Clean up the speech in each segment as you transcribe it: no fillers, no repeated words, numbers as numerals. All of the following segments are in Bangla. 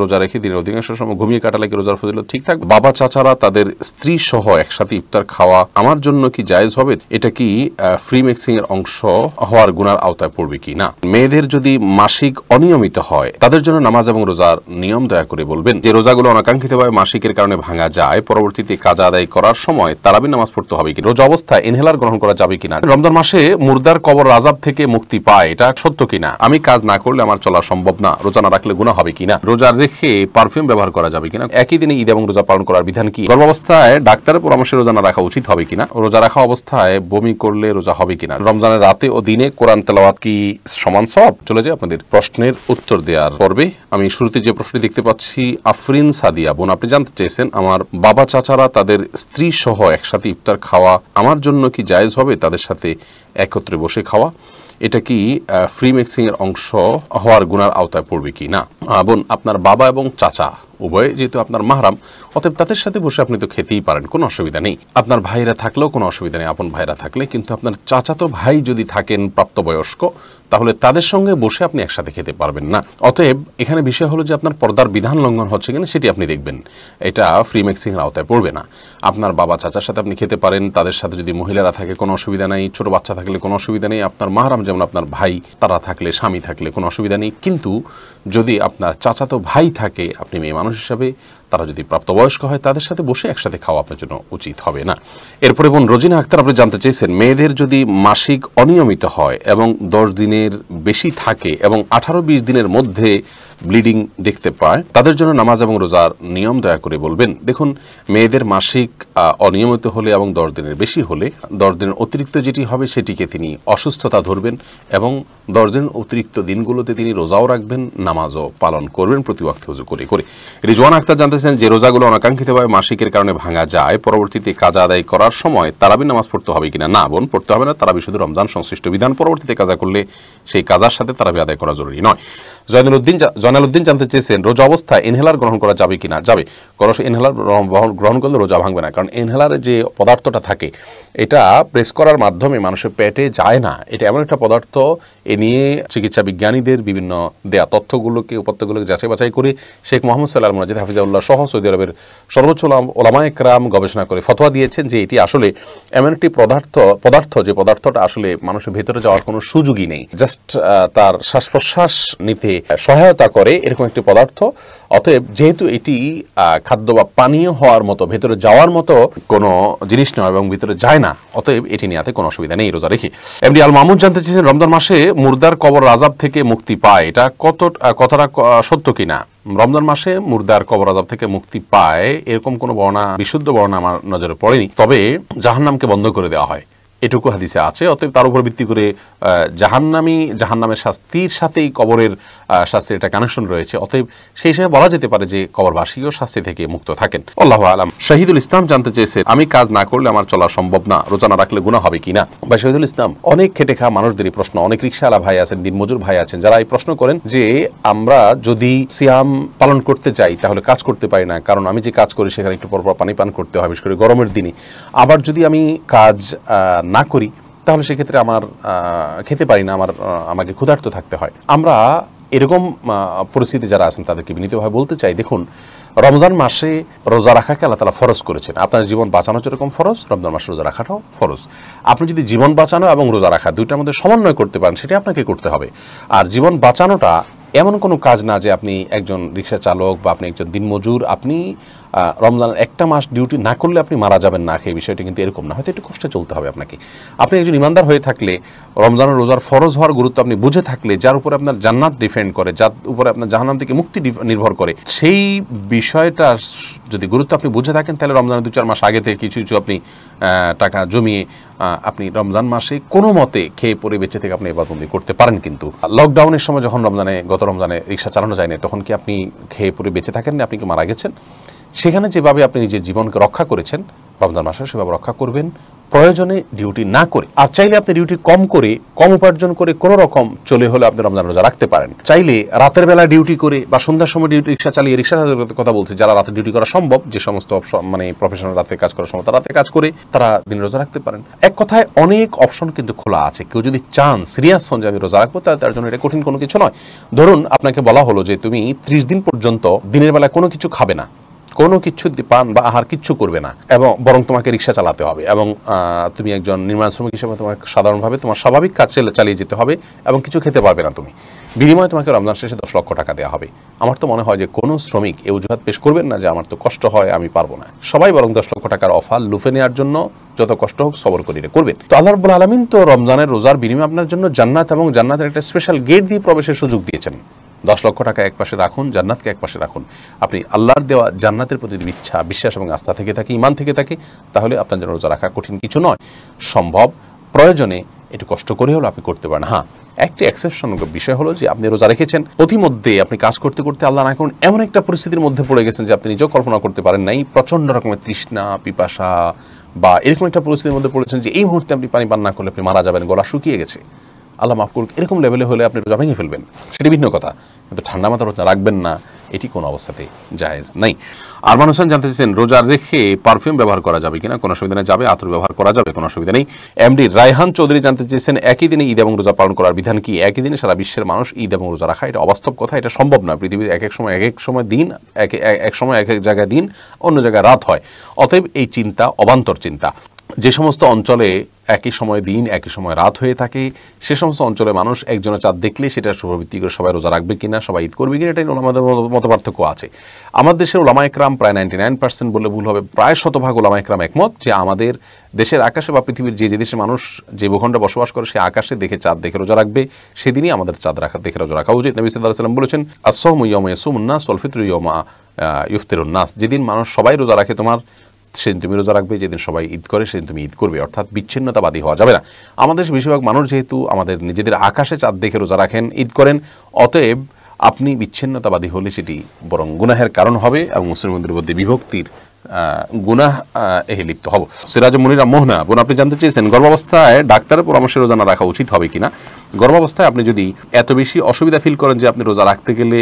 রোজা রেখে দিনের অধিকাংশ সময় ঘুমিয়ে কাটালে কি রোজার ফজিলত ঠিক থাকবে? বাবা চাচারা তাদের স্ত্রী সহ একসাথে ইফতার খাওয়া আমার জন্য কি জায়েজ হবে? এটা কি ফ্রি মিক্সিং এর অংশ হওয়ার গুনার আওতায় পড়বে কি না? মেয়েদের যদি মাসিক অনিয়মিত হয় তাদের জন্য নামাজ এবং রোজার নিয়ম দয়া করে বলবেন। যে রোজাগুলো অনাকাঙ্ক্ষিতভাবে মাসিকের কারণে ভাঙা যায়, পরবর্তীতে কাজা আদায় করার সময় তারাবি নামাজ পড়তে হবে কি? রোজা অবস্থায় ইনহেলার গ্রহণ করা যাবে কিনা? রমজান মাসে মুর্দার কবর আযাব থেকে মুক্তি পায়, এটা সত্য কিনা? আমি কাজ না করলে আমার চলা সম্ভব না, রোজা না রাখলে গুনাহ হবে কিনা? রোজা রেখে পারফিউম ব্যবহার করা যাবে কিনা? একই দিনে ঈদ এবং রোজা পালন করার বিধান কি? গর্ভাবস্থায় ডাক্তারের পরামর্শে রোজা না রাখা উচিত হবে কিনা? রোজা রাখা অবস্থায় বমি করলে রোজা হবে কিনা? রমজানের রাতে ও দিনে কোরআন তেলাওয়াত কি সমান সওয়াব? চলে যায় আপনাদের প্রশ্নের উত্তর দেওয়ার পর্বে। আমি শুরুতে যে প্রশ্নটি দেখতে পাচ্ছি, আফরিন সাদিয়া বোন, আপনি জানতে চেয়েছেন আমার বাবা চাচারা তাদের স্ত্রী সহ একসাথে ইফতার খাওয়া আমার জন্য কি জায়েজ হবে? তাদের সাথে একত্রে বসে খাওয়া, এটা কি ফ্রি মিক্সিং এর অংশ হওয়ার গুনার আওতায় পড়বে কি না? বোন, আপনার বাবা এবং চাচা উভয় যেহেতু আপনার মাহরাম, অতএব তাদের সাথে বসে আপনি তো খেতেই পারেন, কোনো অসুবিধা নেই। আপনার ভাইরা থাকলেও কোনো অসুবিধা নেই, আপন ভাইরা থাকলে। কিন্তু আপনার চাচাতো ভাই যদি থাকেন প্রাপ্তবয়স্ক, তাহলে তাদের সঙ্গে বসে আপনি একসাথে খেতে পারবেন না। অতএব এখানে বিষয় হলো যে আপনার পর্দার বিধান লঙ্ঘন হচ্ছে কিনা সেটি আপনি দেখবেন, এটা ফ্রি মিক্সিং এর আওতায় পড়বে না। আপনার বাবা চাচার সাথে আপনি খেতে পারেন, তাদের সাথে যদি মহিলারা থাকে কোনো অসুবিধা নেই, ছোট বাচ্চা থাকলে কোনো অসুবিধা নেই, আপনার মাহরাম যেমন আপনার ভাই তারা থাকলে, স্বামী থাকলে কোনো অসুবিধা নেই। কিন্তু যদি আপনার চাচাতো ভাই থাকে, আপনি মেয়ে মানুষ হিসাবে, তারা যদি প্রাপ্তবয়স্ক হয় তাদের সাথে বসে একসাথে খাওয়া আপনার জন্য উচিত হবে না। এরপরে বোন রোজিনা আক্তার, আপনি জানতে চেয়েছেন মেয়েদের যদি মাসিক অনিয়মিত হয় এবং 10 দিনের বেশি থাকে এবং 18-20 দিনের মধ্যে ব্লিডিং দেখতে পায়, তাদের জন্য নামাজ এবং রোজার নিয়ম দয়া করে বলবেন। দেখুন, মেয়েদের মাসিক অনিয়মিত হলে এবং 10 দিনের বেশি হলে 10 দিনের অতিরিক্ত যেটি হবে সেটিকে তিনি অসুস্থতা ধরবেন এবং 10 দিনের অতিরিক্ত দিনগুলোতে তিনি রোজাও রাখবেন, নামাজও পালন করবেন প্রতি ওয়াক্তে ওযু করে করে। রিজওয়ান আক্তার জানতেছেন যে রোজাগুলো অনাকাঙ্ক্ষিতভাবে মাসিকের কারণে ভাঙা যায়, পরবর্তীতে কাজা আদায় করার সময় তারাবি নামাজ পড়তে হবে কিনা? না বোন, পড়তে হবে না। তারাবি শুধু রমজান সংশ্লিষ্ট বিধান, পরবর্তীতে কাজা করলে সেই কাজার সাথে তারাবি আদায় করা জরুরি নয়। জয়নালউদ্দিন জানতে চেয়েছেন রোজা অবস্থায় ইনহেলার গ্রহণ করা যাবে কিনা? যাবে। ইনহেলার গ্রহণ করলে রোজা ভাঙবে না, কারণ ইনহেলারের যে পদার্থটা থাকে এটা প্রেস করার মাধ্যমে মানুষের পেটে যায় না। এটা এমন একটা পদার্থ, এ নিয়ে চিকিৎসা বিজ্ঞানীদের বিভিন্ন দেয়া তথ্যগুলোকে, উপাত্তগুলোকে যাচাই বাছাই করে শেখ মোহাম্মদ সাল্লাল্লাহু আলাইহি ওয়াসাল্লাম হাফিজাহুল্লাহ সহ সৌদি আরবের সর্বোচ্চ ওলামায়ে কেরাম গবেষণা করে ফতোয়া দিয়েছেন যে এটি আসলে এমন একটি পদার্থ যে পদার্থটা আসলে মানুষের ভেতরে যাওয়ার কোনো সুযোগই নেই, জাস্ট তার শ্বাস প্রশ্বাস নিতে সহায়তা করে এরকম একটি পদার্থ। অতএব যেহেতু এটি খাদ্য বা পানীয় হওয়ার মতো, ভেতরে যাওয়ার মতো কোনো জিনিস নয় এবং ভিতরে যায় না, অতএব এটি নিয়ে কোনো অসুবিধা নেই রোজা রেখে। এমডি আল মামুন জানতে চেয়েছেন রমজান মাসে মুর্দার কবর আযাব থেকে মুক্তি পায়, এটা কতটা সত্য কিনা? রমজান মাসে মুর্দার কবর আযাব থেকে মুক্তি পায় এরকম কোনো বর্ণনা, বিশুদ্ধ বর্ণনা আমার নজরে পড়েনি। তবে জাহান্নামকে বন্ধ করে দেওয়া হয় এটুকু হাদিসে আছে। অতএব তার উপর ভিত্তি করে জাহান্নামের শাস্তির সাথেই কবরের শাস্তির একটা কানেকশন রয়েছে। অতএব সেই হিসেবে বলা যেতে পারে যে কবরবাসীও শাস্তি থেকে মুক্ত থাকেন। আল্লাহু আলাম। শহীদুল ইসলাম জানতে চেয়েছে আমি কাজ না করলে আমার চলা সম্ভব না, রোজা না রাখলে গুনাহ হবে কিনা? বা শহীদুল ইসলাম, অনেক খেটে খাওয়া মানুষদেরই প্রশ্ন, অনেক রিকশাওয়ালা ভাই আছেন, দিনমজুর ভাই আছেন, যারা এই প্রশ্ন করেন যে আমরা যদি সিয়াম পালন করতে যাই তাহলে কাজ করতে পারি না, কারণ আমি যে কাজ করি সেখানে একটু পরপর পানি পান করতে হয়, বিশেষ করে গরমের দিনে। আবার যদি আমি কাজ না করি তাহলে সেক্ষেত্রে আমার খেতে পারি না, আমাকে ক্ষুধার্ত থাকতে হয়। আমরা এরকম পরিস্থিতি যারা আছেন তাদেরকে বিনীতভাবে বলতে চাই, দেখুন, রমজান মাসে রোজা রাখাকে আল্লাহ তাআলা ফরজ করেছেন। আপনার জীবন বাঁচানো যেরকম ফরজ, রমজান মাসে রোজা রাখাটাও ফরজ। আপনি যদি জীবন বাঁচানো এবং রোজা রাখা দুইটার মধ্যে সমন্বয় করতে পারেন, সেটা আপনাকে করতে হবে। আর জীবন বাঁচানোটা এমন কোনো কাজ না যে আপনি একজন রিক্সা চালক বা আপনি একজন দিনমজুর, আপনি রমজানের একটা মাস ডিউটি না করলে আপনি মারা যাবেন না, সেই বিষয়টি কিন্তু এরকম না। হয়তো একটু কষ্টে চলতে হবে আপনাকে। আপনি একজন ইমানদার হয়ে থাকলে, রমজানের রোজার ফরজ হওয়ার গুরুত্ব আপনি বুঝে থাকলে, যার উপরে আপনার জান্নাত ডিপেন্ড করে, যার উপরে আপনার জাহান্নাম থেকে মুক্তি নির্ভর করে, সেই বিষয়টা যদি গুরুত্ব আপনি বুঝে থাকেন, তাহলে রমজানের 2-4 মাস আগে থেকে কিছু আপনি টাকা জমিয়ে আপনি রমজান মাসে কোনো মতে খেয়ে পরে বেঁচে থেকে আপনি ইবাদতবন্দি করতে পারেন। কিন্তু লকডাউনের সময় যখন গত রমজানে রিক্সা চালানো যায়নি, তখন কি আপনি খেয়ে পরে বেঁচে থাকেন না? আপনি কি মারা গেছেন? সেখানে যেভাবে আপনি নিজের জীবনকে রক্ষা করেছেন, রমজান মাসে সেভাবে রক্ষা করবেন, প্রয়োজনে ডিউটি না করে। আর চাইলে আপনি ডিউটি কম করে, কম উপার্জন করে কোনো রকম চলে হলে আপনি রমজান রোজা রাখতে পারেন। চাইলে রাতের বেলা ডিউটি করে বা সন্ধ্যার সময় রিক্সা চালিয়ে, রিক্সা কথা বলছি যারা রাতে ডিউটি করা সম্ভব, যে সমস্ত মানে প্রফেশনাল রাতে কাজ করা সম্ভব, তারা রাতে কাজ করে তারা দিন রোজা রাখতে পারেন। এক কথায় অনেক অপশন কিন্তু খোলা আছে। কেউ যদি চান, সিরিয়াস হন যে আমি রোজা রাখবো, তাহলে তার জন্য এটা কঠিন কোনো কিছু নয়। ধরুন আপনাকে বলা হলো যে তুমি 30 দিন পর্যন্ত দিনের বেলা কোনো কিছু খাবে না, কোনো কিছু পান বা আহার কিচ্ছু করবে না, এবং বরং তোমাকে রিক্সা চালাতে হবে, এবং তুমি একজন নির্মাণ শ্রমিক হিসেবে তোমাকে সাধারণভাবে তোমার স্বাভাবিক কাজ চালিয়ে যেতে হবে, এবং কিছু খেতে পারবে না তুমি। বিনিময়ে তোমাকে রমজান শেষে 10 লক্ষ টাকা দেওয়া হবে। আমার তো মনে হয় যে কোনো শ্রমিক এই অজুহাত পেশ করবেন না যে আমার তো কষ্ট হয়, আমি পারবো না। সবাই বরং 10 লক্ষ টাকার অফার লুফে নেওয়ার জন্য যত কষ্ট হোক সবর করিয়ে করবেন। তো আল্লাহ রাব্বুল আলামিন তো রমজানের রোজার বিনিময়ে আপনার জন্য জান্নাত এবং জান্নাতের একটা স্পেশাল গেট দিয়ে প্রবেশের সুযোগ দিয়েছেন। 10 লক্ষ টাকা এক পাশে রাখুন, জান্নাতকে এক পাশে রাখুন। আপনি আল্লাহর দেওয়া জান্নাতের প্রতি ইচ্ছা, বিশ্বাস এবং আস্থা থেকে থাকে, ঈমান থেকে থাকে, তাহলে আপনার জন্য রোজা রাখা কঠিন কিছু নয়, সম্ভব। প্রয়োজনে একটু কষ্ট করে হলো আপনি করতে পারেন। হ্যাঁ, একটি এক্সেপশন বিষয় হলো যে আপনি রোজা রেখেছেন, প্রতিমধ্যে আপনি কাজ করতে করতে আল্লাহ না করুন এমন একটা পরিস্থিতির মধ্যে পড়ে গেছেন যে আপনি নিজেও কল্পনা করতে পারেন নাই, প্রচন্ড রকমের তৃষ্ণা, পিপাসা বা এরকম একটা পরিস্থিতির মধ্যে পড়েছেন যে এই মুহূর্তে আপনি পানি পান না করলে আপনি মারা যাবেন, গলা শুকিয়ে গেছে, আল্লাহ মাফ করুক, এরকম লেভেলে হলে আপনি রোজা ভেঙে ফেলবেন, সেটি ভিন্ন কথা। কিন্তু ঠান্ডা মাথা রোজা রাখবেন না, এটি কোনো অবস্থাতে জায়েজ নাই। আরমান হোসেন জানতে চাইছেন রোজা রেখে পারফিউম ব্যবহার করা যাবে কিনা? কোনো অসুবিধা নেই, যাবে। আতর ব্যবহার করা যাবে, কোনো অসুবিধা নেই। এমডি রায়হান চৌধুরী জানতে চেয়েছেন একই দিনে ঈদ এবং রোজা পালন করার বিধান কি? একই দিনে সারা বিশ্বের মানুষ ঈদ এবং রোজা রাখা এটা অবাস্তব কথা, এটা সম্ভব না। পৃথিবীর এক এক সময় দিন, এক সময় এক এক জায়গায় দিন, অন্য জায়গায় রাত হয়। অতএব এই চিন্তা অবান্তর চিন্তা। যে সমস্ত অঞ্চলে একই সময় দিন, একই সময় রাত হয়ে থাকে, সে সমস্ত অঞ্চলে মানুষ একজনের চাঁদ দেখলে সেটা শুভভিত্তি করে সবাই রোজা রাখবে কিনা, সবাই ঈদ করবে কিনা, এটা আমাদের মতপার্থক্য আছে। আমাদের দেশের ওলামা একরাম প্রায় 99% বললে ভুল হবে, প্রায় শতভাগ ওলামা একরাম একমত যে আমাদের দেশের আকাশে বা পৃথিবীর যে দেশে মানুষ যে ভূখণ্ডে বসবাস করে সে আকাশে দেখে চাঁদ দেখে রোজা রাখবে, সেদিনই আমাদের চাঁদ দেখে রোজা রাখা উচিত। নবী সাল্লাল্লাহু আলাইহি ওয়াসাল্লাম বলেছেন, আস-সাওমু ইয়াওমা ইয়াসুমুন নাস ওয়াল ফিতরু ইয়াওমা ইফতিরুন নাস। যেদিন মানুষ সবাই রোজা রাখে তোমার, সেদিন তুমি রোজা রাখবে, যেদিন সবাই ঈদ করে সেদিন তুমি ঈদ করবে, অর্থাৎ বিচ্ছিন্নতাবাদী হওয়া যাবে না। আমাদের বেশিরভাগ মানুষ যেহেতু আমাদের নিজেদের আকাশে চাঁদ দেখে রোজা রাখেন, ঈদ করেন, অতএব আপনি বিচ্ছিন্নতাবাদী হলে সেটি বরং গুনাহের কারণ হবে এবং মুসলিমদের মধ্যে বিভক্তির গুনাহ লিপ্ত হব। সিরাজ মুনিরা মোহনা বোন আপনি জানতে চেয়েছেন গর্ভাবস্থায় ডাক্তারের পরামর্শে রোজা না রাখা উচিত হবে কিনা? গর্ভাবস্থায় আপনি যদি এত বেশি অসুবিধা ফিল করেন যে আপনি রোজা রাখতে গেলে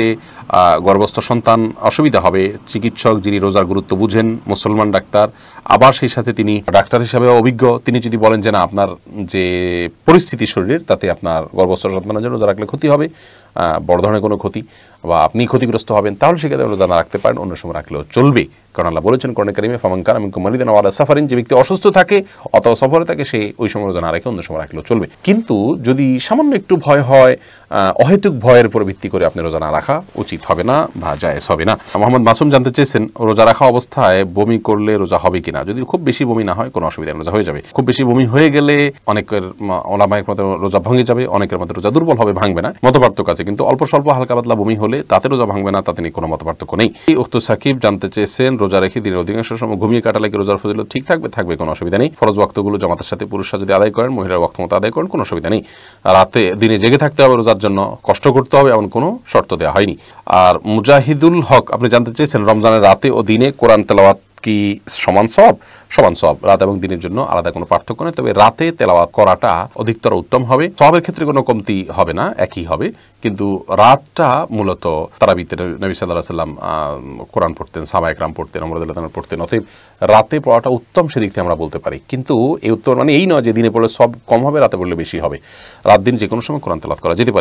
গর্ভস্থ সন্তান অসুবিধা হবে, চিকিৎসক যিনি রোজার গুরুত্ব বুঝেন, মুসলমান ডাক্তার, আবার সেই সাথে তিনি ডাক্তার হিসাবে অভিজ্ঞ, তিনি যদি বলেন যে না আপনার যে পরিস্থিতি শরীরের তাতে আপনার গর্ভস্থ সন্তানের জন্য রোজা রাখলে ক্ষতি হবে, বড় ধরনের কোনো ক্ষতি বা আপনি ক্ষতিগ্রস্ত হবেন, তাহলে সেক্ষেত্রে রোজা না রাখতে পারেন, অন্য সময় রাখলেও চলবে। কারণ আল্লাহ বলেছেন কোরআনে কারিমে, ফামান কানা মিনকুম মারিদান আও আলা সাফারিন, যে ব্যক্তি অসুস্থ থাকে অথবা সফরে থাকে সে ওই সময় রোজা না রেখে অন্য সময় রাখলেও চলবে। কিন্তু যদি সামান্য একটু ভয় হয়, অহেতুক ভয়ের উপর ভিত্তি করে আপনি রোজা না রাখা উচিত হবে না বা জায়েজ হবে না। মোহাম্মদ মাসুম জানতে চেয়েছেন রোজা রাখা অবস্থায় বমি করলে রোজা হবে কিনা? যদি খুব বেশি বমি না হয় কোনো অসুবিধা, রোজা হয়ে যাবে। খুব বেশি বমি হয়ে গেলে অনেকের ওলামায়ের মতে রোজা ভেঙে যাবে, অনেকের মতে রোজা দুর্বল হবে, ভাঙবে না, মতপার্থক্য আছে। কিন্তু অল্প স্বল্প হালকা পাতলা বমি হলে তাতে রোজা ভাঙবে না, তাতে নিয়ে কোনো মতপার্থক্য নেই। এই উক্ত সাকিব জানতে চেয়েছেন রোজা রেখে দিনের অধিকাংশ সময় ঘুমিয়ে কাটালে কি রোজার ফজিলত ঠিক থাকবে, কোনো অসুবিধা নেই। ফরজ ওয়াক্তগুলো জামাতের সাথে পুরুষরা যদি আদায় করেন, মহিলার ওয়াক্ত মতো আদায় করেন, কোনো অসুবিধা নেই। রাতে দিনে জেগে থাকতে হবে রোজার জন্য, কষ্ট করতে হবে এমন কোনো শর্ত দেওয়া হয়নি। আর মুজাহিদুল হক আপনি জানতে চেয়েছেন রমজানের রাতে ও দিনে কোরআন তেলাওয়াত কি সমান সওয়াব? সমান সওয়াব, রাত এবং দিনের জন্য আলাদা কোনো পার্থক্য নেই। তবে রাতে তেলাওয়াত করাটা অধিকতর উত্তম হবে, সওয়াবের ক্ষেত্রে কোনো কমতি হবে না, একই হবে। কিন্তু রাতটা মূলত তারাবিতে নবী সাল্লাল্লাহু আলাইহি ওয়াসাল্লাম কোরআন পড়তেন, সাহাবায়ে কেরাম পড়তেন, ওমর রাদিয়াল্লাহু আনহু পড়তেন, অতএব রাতে পড়াটা উত্তম সেদিক থেকে আমরা বলতে পারি। কিন্তু এই উত্তম মানে এই নয় যে দিনে পড়লে সব কম হবে, রাতে পড়লে বেশি হবে। রাত দিন যে কোনো সময় কোরআন তেলাওয়াত করা যেতে পারে।